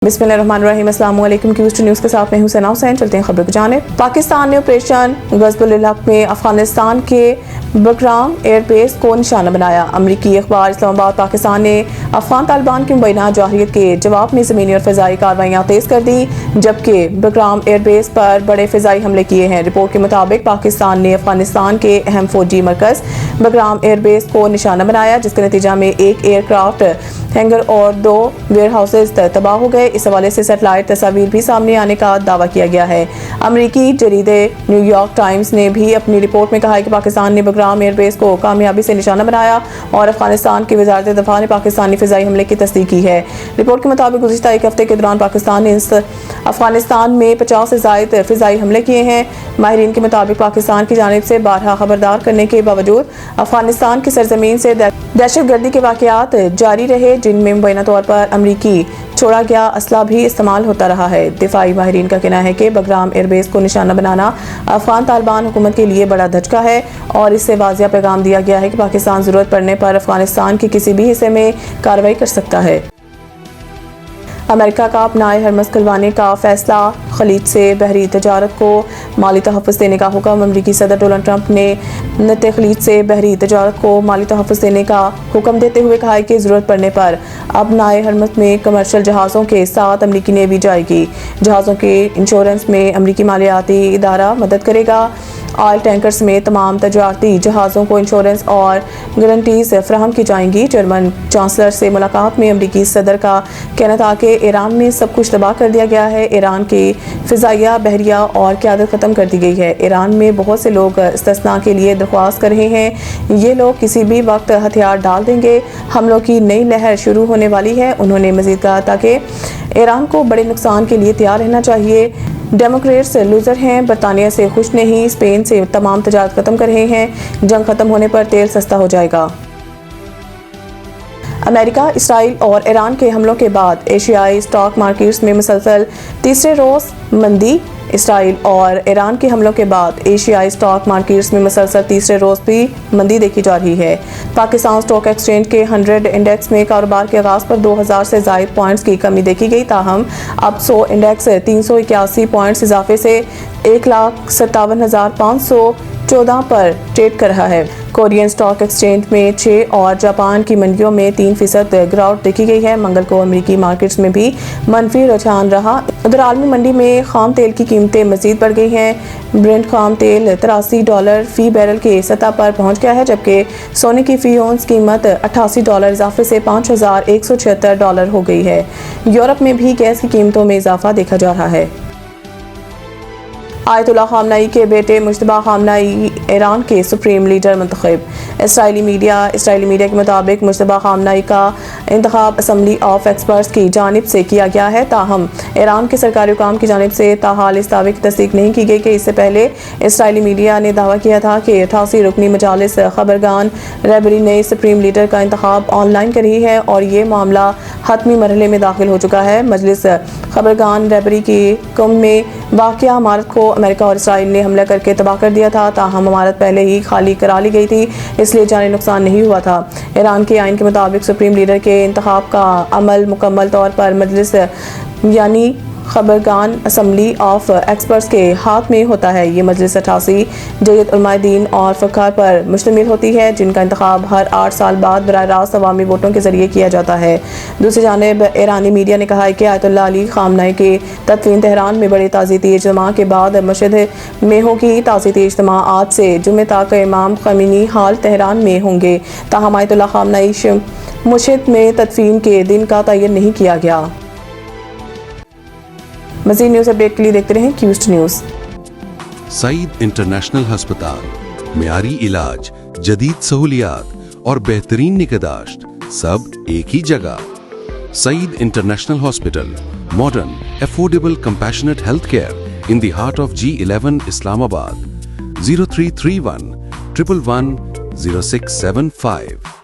बिस्मिल्लाहिर्रहमानिर्रहीम। अस्सलाम वालेकुम। क्यूस्ट न्यूज़ के साथ मैं हूं सना हुसैन। चलते हैं खबरों की जानिब। पाकिस्तान ने ऑपरेशन गज़बुल हक़ में अफगानिस्तान के बकराम एयरबेस को निशाना बनाया। अमरीकी अखबार इस्लामाबाद पाकिस्तान ने अफगान तालिबान की मुबैना जाहिरियत के जवाब में ज़मीनी और फ़िज़ाई कार्रवाइयाँ तेज़ कर दी, जबकि बकराम एयरबेस पर बड़े फ़िज़ाई हमले किए हैं। रिपोर्ट के मुताबिक पाकिस्तान ने अफगानिस्तान के अहम फौजी मरकज़ बकराम एयरबेस को निशाना बनाया, जिसके नतीजा में एक एयरक्राफ्ट हैंगर और 2 वेयर हाउसेज तबाह हो गए। इस हवाले से सेटेलाइट तस्वीर भी सामने आने का दावा किया गया है। अमरीकी जरीदे न्यूयॉर्क टाइम्स ने भी अपनी रिपोर्ट में कहा है कि पाकिस्तान ने बकराम एयरबेस को कामयाबी से निशाना बनाया और अफगानिस्तान की वज़ारत दफ़ा ने पाकिस्तानी फ़िज़ाई हमले की तस्दीक की है। रिपोर्ट के मुताबिक गुज़िश्ता एक हफ्ते के दौरान पाकिस्तान ने अफगानिस्तान में 50 से ज़ायद फ़िज़ाई हमले किए हैं। माहिरीन के मुताबिक पाकिस्तान की जानिब से बारहा खबरदार करने के बावजूद अफगानिस्तान की सरजमीन से दहशतगर्दी के वाक़यात जारी रहे, जिनमें मुबैना तौर पर अमरीकी छोड़ा गया असला भी इस्तेमाल होता रहा है। दिफाई माहिरीन का कहना है कि बकराम एयरबेस को निशाना बनाना अफगान तालिबान हुकूमत के लिए बड़ा धचका है और इससे वाज़िया पैगाम दिया गया है कि पाकिस्तान ज़रूरत पड़ने पर अफगानिस्तान के किसी भी हिस्से में कार्रवाई कर सकता है। अमेरिका का अपनाए हरमस खुलवाने का फैसला, खलीज से बहरी तजारत को माली तहफ़्फ़ुज़ देने का हुक्म। अमरीकी सदर डोनाल्ड ट्रंप ने खलीज से बहरी तजारत को माली तहफ़्फ़ुज़ देने का हुक्म देते हुए कहा है कि ज़रूरत पड़ने पर अपनाए हरमस में कमर्शियल जहाज़ों के साथ अमरीकी नेवी जाएगी। जहाज़ों के इंश्योरेंस में अमरीकी मालियाती इदारा मदद करेगा। ऑयल टैंकर समेत तमाम तजारती जहाज़ों को इंश्योरेंस और गारंटीज फराहम की जाएंगी। जर्मन चांसलर से मुलाकात में अमरीकी सदर का कहना था कि ईरान में सब कुछ तबाह कर दिया गया है। ईरान की फ़िज़ाइया, बहरिया और क़यादत ख़त्म कर दी गई है। ईरान में बहुत से लोग इस्तिस्ना के लिए दरख्वास्त कर रहे हैं। ये लोग किसी भी वक्त हथियार डाल देंगे। हमलों की नई लहर शुरू होने वाली है। उन्होंने मज़ीद कहा था कि ईरान को बड़े नुकसान के लिए तैयार रहना चाहिए। डेमोक्रेट्स लूज़र हैं, बरतानिया से खुश नहीं, स्पेन से तमाम तजारत ख़त्म कर रहे हैं। जंग ख़त्म होने पर तेल सस्ता हो जाएगा। अमेरिका, इसराइल और ईरान के हमलों के बाद एशियाई स्टॉक मार्केट्स में मुसलसल तीसरे रोज़ मंदी। इसराइल और ईरान के हमलों के बाद एशियाई स्टॉक मार्केट्स में मुसलसल तीसरे रोज़ भी मंदी देखी जा रही है। पाकिस्तान स्टॉक एक्सचेंज के 100 इंडेक्स में कारोबार के आगाज़ पर 2000 से ज़ायद पॉइंट्स की कमी देखी गई, ताहम अब 100 इंडेक्स 381 पॉइंट्स इजाफे से 1,57,514 पर ट्रेड कर रहा है। कोरियन स्टॉक एक्सचेंज में 6 और जापान की मंडियों में 3% गिरावट देखी गई है। मंगल को अमरीकी मार्केट्स में भी मनफी रुझान रहा। उधर आलमी मंडी में खाम तेल की कीमतें मजीद बढ़ गई हैं। ब्रेंट खाम तेल $83 फी बैरल के सतह पर पहुंच गया है, जबकि सोने की फी औंस कीमत $88 इजाफे से $5,176 हो गई है। यूरोप में भी गैस की कीमतों में इजाफा देखा जा रहा है। आयतुल्लाह खामनई के बेटे मुज्तबा खामनई ईरान के सुप्रीम लीडर मुंतखब। इसराइली मीडिया के मुताबिक मुज्तबा खामनई का इंतखाब असम्बली ऑफ एक्सपर्ट्स की जानिब से किया गया है, ताहम ईरान के सरकारी हुकाम की जानिब से ताहाल इस दावे की तस्दीक नहीं की गई कि इससे पहले इसराइली मीडिया ने दावा किया था कि 88 रुकनी मजालिस खबरगान रहबरी ने सुप्रीम लीडर का इंतखाब ऑनलाइन कर रही है और ये मामला हतमी मरहले में दाखिल हो चुका है। मजलिस खबरगान रहबरी की कुम में वाक़िया इमारत को अमेरिका और इसराइल ने हमला करके तबाह कर दिया था, ताहम इमारत पहले ही खाली करा ली गई थी, इसलिए जानी नुकसान नहीं हुआ था। ईरान के आइन के मुताबिक सुप्रीम लीडर के इंतखाब का अमल मुकम्मल तौर पर मजलिस यानी खबरगान असम्बली ऑफ एक्सपर्ट्स के हाथ में होता है। ये मजलिस 88 जयद उलमाए दीन और फ़क़ाह पर मुश्तमिल होती है, जिनका इंतखाब हर 8 साल बाद बराह रास्त अवामी वोटों के जरिए किया जाता है। दूसरी जानिब ईरानी मीडिया ने कहा है कि आयतुल्लाह अली खामनई के तदफीन तेहरान में बड़े ताज़ियती इज्तिमा के बाद मशहद में होगी। ताज़ियती इज्तिमा आज से जुमे तक इमाम ख़मीनी हाल तेहरान में होंगे, ताहम आयतुल्लाह खामनई मशहद में तदफीन के दिन का तयन नहीं किया गया। मज़ीद न्यूज़ अपडेट के लिए देखते रहें क्यूस्ट न्यूज़। सईद इंटरनेशनल हस्पताल, मियारी इलाज, जदीद सहूलियात और बेहतरीन निगहदाश्त सब एक ही जगह। Saeed international hospital, modern, affordable, compassionate health care in the heart of G11 Islamabad. 0331 111 0675।